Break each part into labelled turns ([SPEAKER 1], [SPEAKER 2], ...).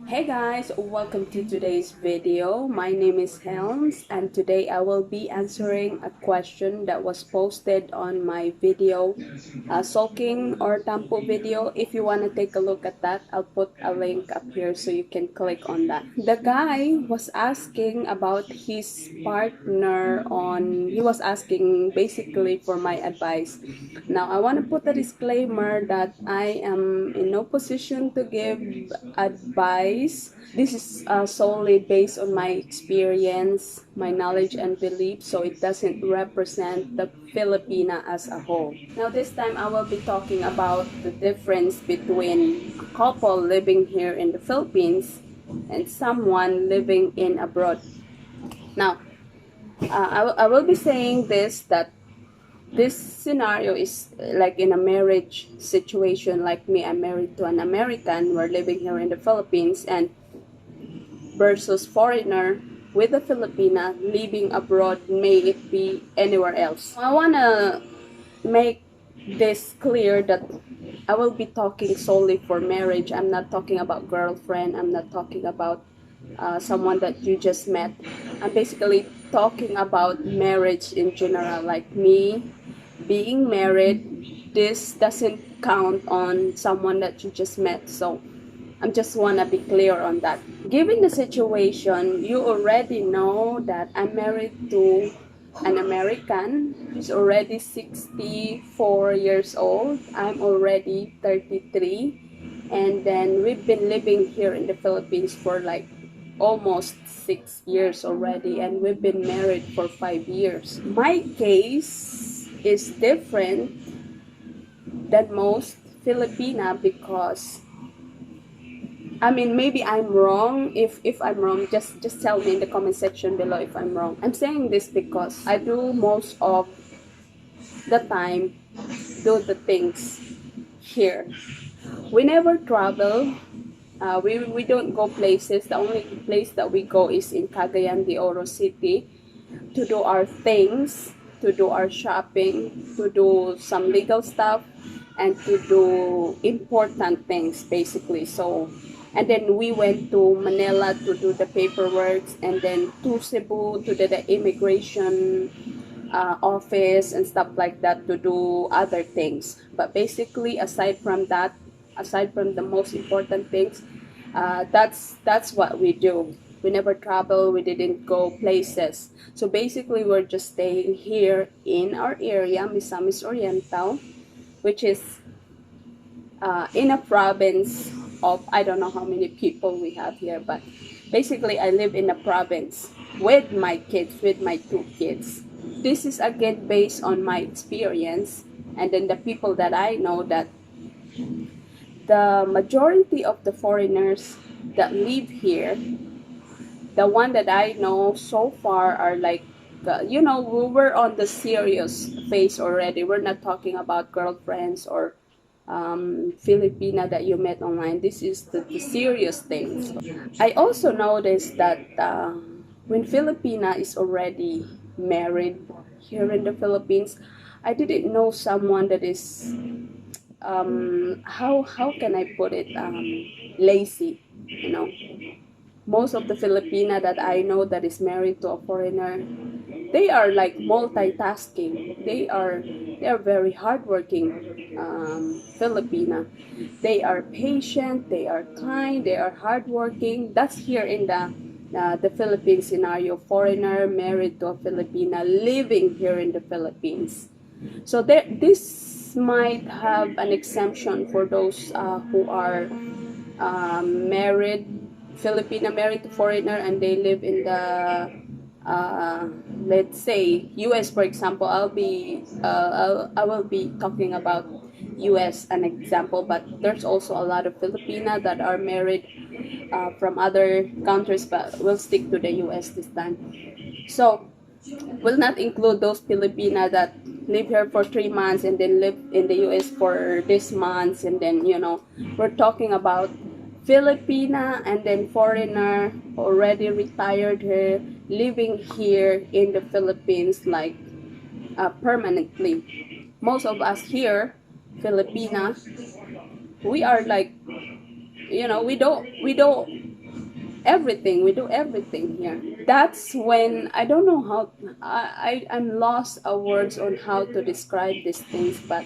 [SPEAKER 1] Hey guys, welcome to today's video. My name is Helms and today I will be answering a question that was posted on my video, sulking or tampo video. If you want to take a look at that, I'll put a link up here so you can click on that. The guy was asking about his partner he was asking basically for my advice. Now I want to put a disclaimer that I am in no position to give advice. This is solely based on my experience, my knowledge and belief, so it doesn't represent the Filipina as a whole. Now this time I will be talking about the difference between a couple living here in the Philippines and someone living in abroad. Now, I will be saying that this scenario is like in a marriage situation. Like me, I'm married to an American, we're living here in the Philippines, and versus foreigner with a Filipina living abroad, may it be anywhere else. I want to make this clear that I will be talking solely for marriage. I'm not talking about girlfriend, I'm not talking about someone that you just met. I'm basically talking about marriage in general, like me being married. This doesn't count on someone that you just met, so I just want to be clear on that. Given the situation, you already know that I'm married to an American. He's already 64 years old. I'm already 33. And then we've been living here in the Philippines for like almost 6 years already. And we've been married for 5 years. My case is different than most Filipina because maybe I'm wrong. If I'm wrong, just tell me in the comment section below if I'm wrong. I'm saying this because I do most of the time do the things here. We never travel. We don't go places. The only place that we go is in Cagayan de Oro City to do our things, to do our shopping, to do some legal stuff, and to do important things basically. So, and then we went to Manila to do the paperwork, and then to Cebu to do the immigration office and stuff like that, to do other things. But basically, aside from that, aside from the most important things, that's what we do. We never travel, we didn't go places. So basically, we're just staying here in our area, Misamis Oriental, which is in a province of, I don't know how many people we have here, but basically I live in a province with my kids, with my 2 kids. This is again based on my experience, and then the people that I know, that the majority of the foreigners that live here, the one that I know so far are like, we were on the serious phase already. We're not talking about girlfriends or Filipina that you met online. This is the serious things. I also noticed that when Filipina is already married here in the Philippines, I didn't know someone that is how can I put it, lazy, you know. Most of the Filipina that I know that is married to a foreigner, they are like multitasking. They are very hardworking Filipina. They are patient. They are kind. They are hardworking. That's here in the Philippine scenario. Foreigner married to a Filipina living here in the Philippines. So this might have an exemption for those who are married, Filipina married to foreigner, and they live in the let's say US, for example. I will be talking about US an example, but there's also a lot of Filipina that are married from other countries, but we'll stick to the US this time. So will not include those Filipina that live here for 3 months and then live in the US for this months, and then we're talking about Filipina and then foreigner already retired here, living here in the Philippines like permanently. Most of us here, Filipina, we are like, we don't everything. We do everything here. That's when I don't know how I'm lost of words on how to describe these things, but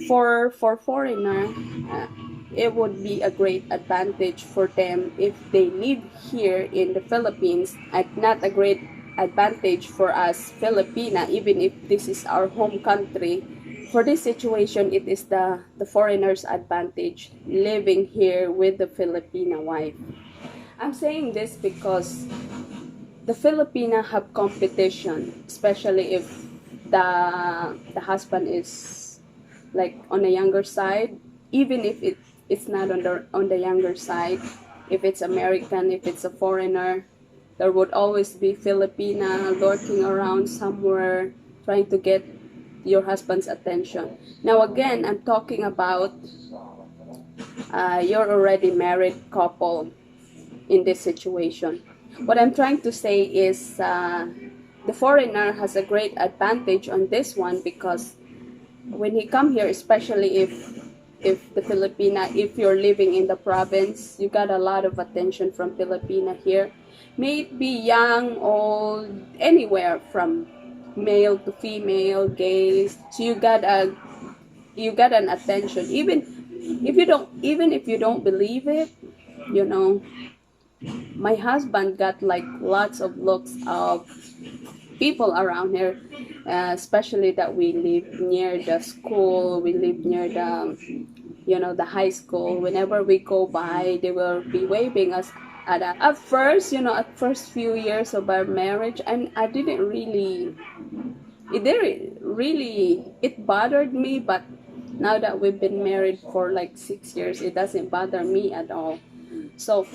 [SPEAKER 1] for foreigner, uh, it would be a great advantage for them if they live here in the Philippines, and not a great advantage for us Filipina, even if this is our home country. For this situation, it is the foreigner's advantage living here with the Filipina wife. I'm saying this because the Filipina have competition, especially if the husband is like on the younger side, even if it's not on the younger side. If it's American, if it's a foreigner, there would always be Filipina lurking around somewhere trying to get your husband's attention. Now again, I'm talking about you're already married couple in this situation. What I'm trying to say is the foreigner has a great advantage on this one, because when he come here, especially if the Filipina, if you're living in the province, you got a lot of attention from Filipina here. May it be young, old, anywhere from male to female, gays. So you got an attention. Even if you don't believe it, you know, my husband got like lots of looks of people around here, especially that we live near the school, we live near the high school. Whenever we go by, they will be waving us at first, at first few years of our marriage, and I didn't really, it bothered me, but now that we've been married for like 6 years, it doesn't bother me at all. So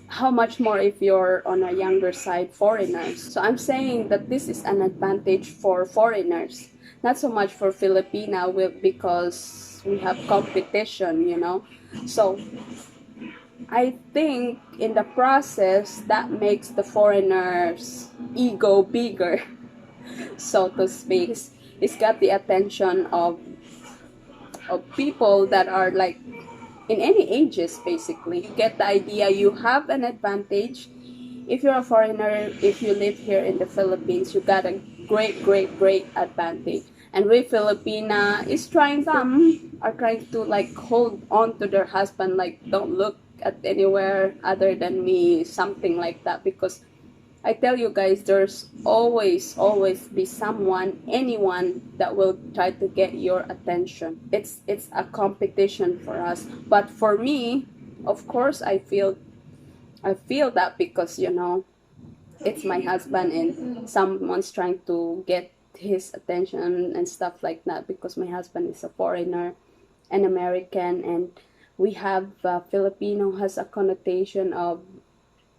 [SPEAKER 1] how much more if you're on a younger side, foreigners. So I'm saying that this is an advantage for foreigners, not so much for Filipina, because we have competition. So I think in the process that makes the foreigners ego bigger, so to speak. It's got the attention of people that are like in any ages. Basically, you get the idea. You have an advantage if you're a foreigner. If you live here in the Philippines, you got a great advantage. And we Filipina is trying, some are trying to like hold on to their husband, like don't look at anywhere other than me, something like that. Because I tell you guys, there's always be someone, anyone that will try to get your attention. It's a competition for us. But for me, of course, I feel that, because it's my husband and someone's trying to get his attention and stuff like that, because my husband is a foreigner, an American, and we have Filipino has a connotation of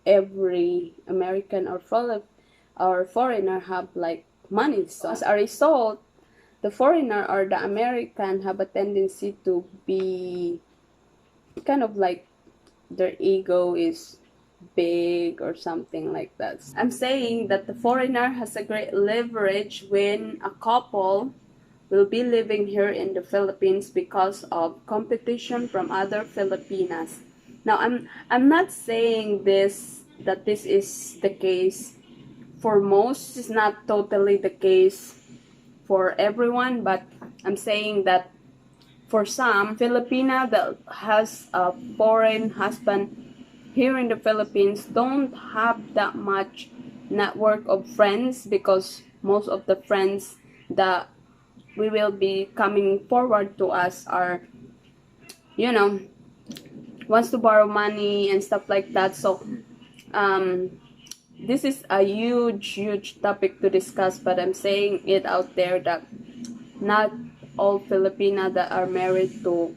[SPEAKER 1] every American or foreigner have like money. So as a result, the foreigner or the American have a tendency to be kind of like their ego is big or something like that. I'm saying that the foreigner has a great leverage when a couple will be living here in the Philippines because of competition from other Filipinas. Now, I'm not saying that this is the case for most. It's not totally the case for everyone, but I'm saying that for some Filipina that has a foreign husband here in the Philippines don't have that much network of friends, because most of the friends that we will be coming forward to us are, wants to borrow money and stuff like that. So this is a huge topic to discuss, but I'm saying it out there that not all Filipina that are married to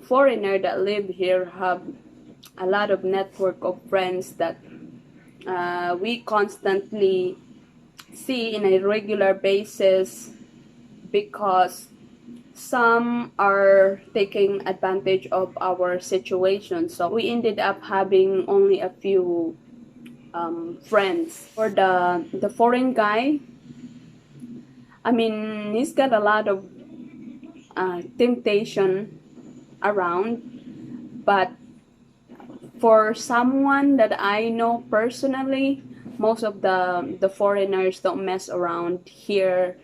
[SPEAKER 1] foreigner that live here have a lot of network of friends that we constantly see in a regular basis, because some are taking advantage of our situation. So we ended up having only a few friends. For the foreign guy, I mean, he's got a lot of temptation around, but For someone that I know personally, most of the foreigners don't mess around here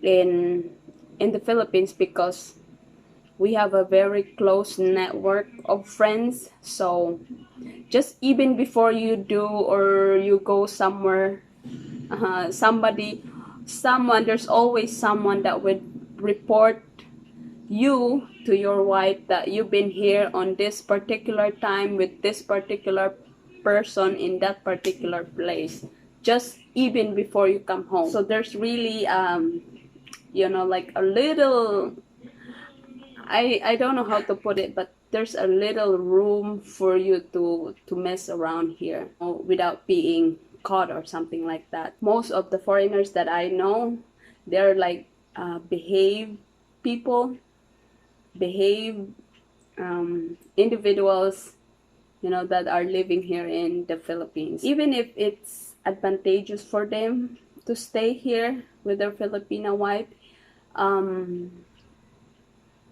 [SPEAKER 1] in the Philippines because we have a very close network of friends. So just even before you do or you go somewhere, there's always someone that would report you to your wife that you've been here on this particular time with this particular person in that particular place, just even before you come home. So there's really like a little, I don't know how to put it, but there's a little room for you to mess around here without being caught or something like that. Most of the foreigners that I know, they're like people, behave individuals, that are living here in the Philippines. Even if it's advantageous for them to stay here with their Filipina wife,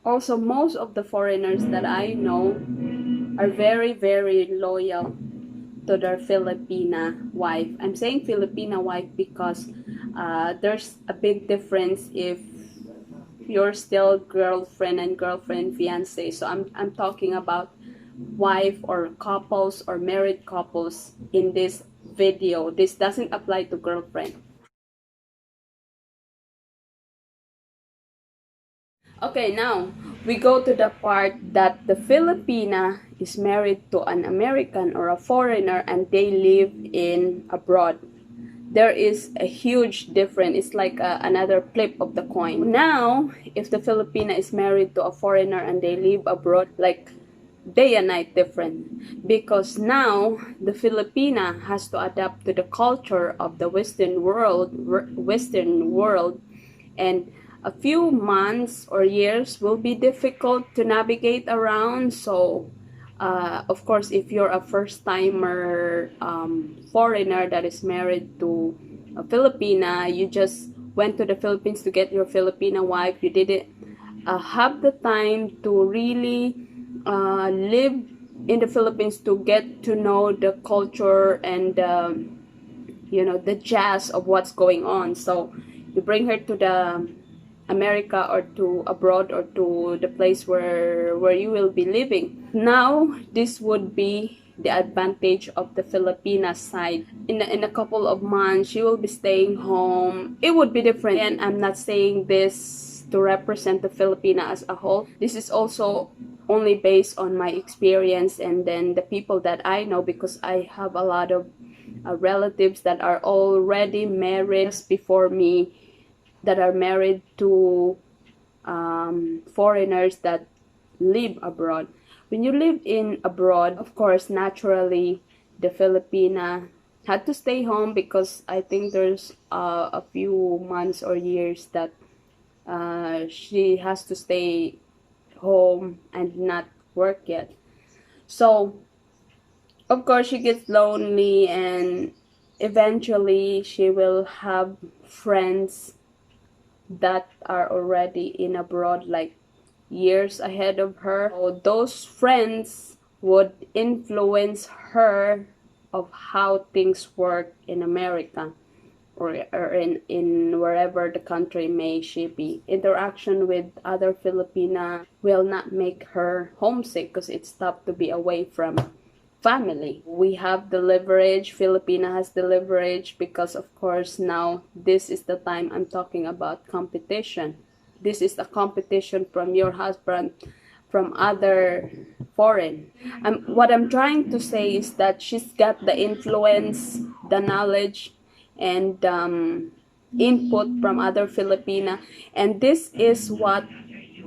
[SPEAKER 1] also most of the foreigners that I know are very, very loyal to their Filipina wife. I'm saying Filipina wife because there's a big difference if you're still girlfriend and girlfriend, fiance. So I'm talking about wife or couples or married couples in this video. This doesn't apply to girlfriend. Okay, now we go to the part that the Filipina is married to an American or a foreigner and they live in abroad. There is a huge difference. It's like another flip of the coin. Now, if the Filipina is married to a foreigner and they live abroad, like day and night different, because now the Filipina has to adapt to the culture of the Western world, and a few months or years will be difficult to navigate around. So of course, if you're a first-timer foreigner that is married to a Filipina, you just went to the Philippines to get your Filipina wife, you didn't have the time to really live in the Philippines to get to know the culture and the jazz of what's going on. So you bring her to the America or to abroad or to the place where you will be living. Now this would be the advantage of the Filipina side. In a couple of months she will be staying home. It would be different, and I'm not saying this to represent the Filipina as a whole. This is also only based on my experience and then the people that I know, because I have a lot of relatives that are already married before me, that are married to foreigners that live abroad. When you live in abroad, of course, naturally, the Filipina had to stay home because I think there's a few months or years that she has to stay home and not work yet. So, of course, she gets lonely, and eventually she will have friends that are already in abroad, like years ahead of her. So those friends would influence her of how things work in America or in wherever the country may she be. Interaction with other Filipina will not make her homesick because it's tough to be away from family. We have the leverage. Filipina has the leverage because of course now this is the time I'm talking about competition. This is the competition from your husband, from other foreign. What I'm trying to say is that she's got the influence, the knowledge, and input from other Filipina, and this is what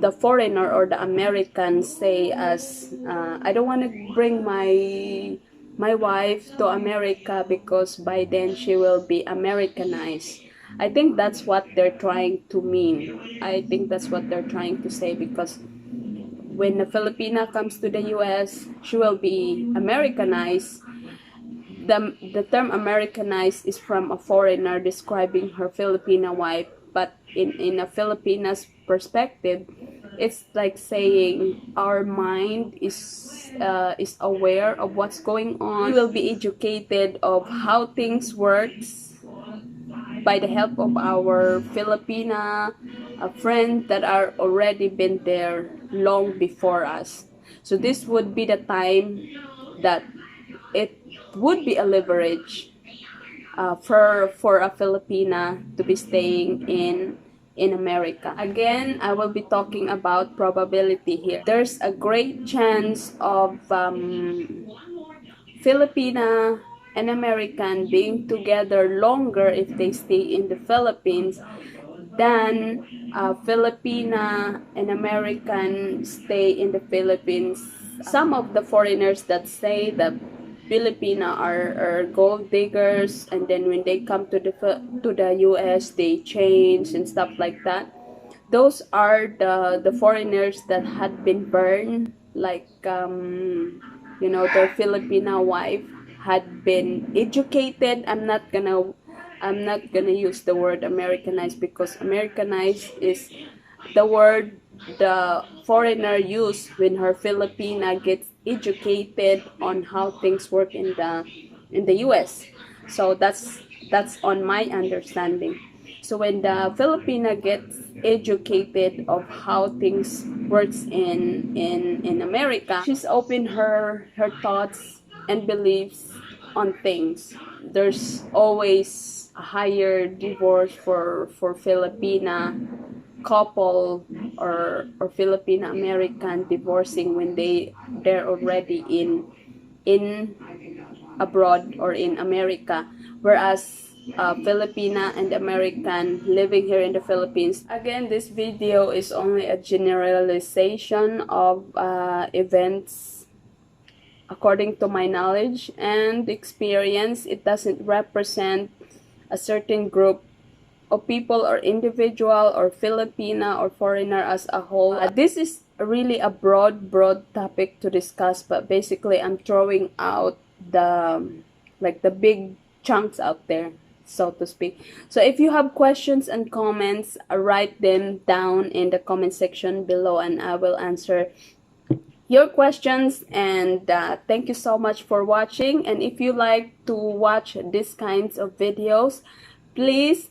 [SPEAKER 1] the foreigner or the Americans say as I don't want to bring my wife to America because by then she will be Americanized. I think that's what they're trying to mean. I think that's what they're trying to say, because when a Filipina comes to the US, she will be Americanized. The term Americanized is from a foreigner describing her Filipina wife, but in a Filipina's perspective, it's like saying our mind is is aware of what's going on. We will be educated of how things works by the help of our Filipina friends that are already been there long before us. So this would be the time that it would be a leverage for a Filipina to be staying in America. Again, I will be talking about probability here. There's a great chance of Filipina and American being together longer if they stay in the Philippines than Filipina and American stay in the Philippines. Some of the foreigners that say that Filipina are gold diggers, and then when they come to the US they change and stuff like that. Those are the foreigners that had been burned, like you know, their Filipina wife had been educated. I'm not gonna use the word Americanized, because Americanized is the word the foreigner use when her Filipina gets educated on how things work in the US. So that's on my understanding. So when the Filipina gets educated of how things works in America, she's open her thoughts and beliefs on things. There's always a higher divorce for Filipina couple or Filipina American divorcing when they're already in abroad or in America, whereas Filipina and American living here in the Philippines. Again, this video is only a generalization of events according to my knowledge and experience. It doesn't represent a certain group of people or individual or Filipina or foreigner as a whole. This is really a broad topic to discuss, but basically I'm throwing out the big chunks out there, so to speak. So if you have questions and comments, write them down in the comment section below and I will answer your questions. And thank you so much for watching. And if you like to watch these kinds of videos, please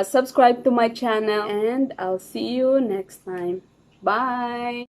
[SPEAKER 1] subscribe to my channel, and I'll see you next time. Bye.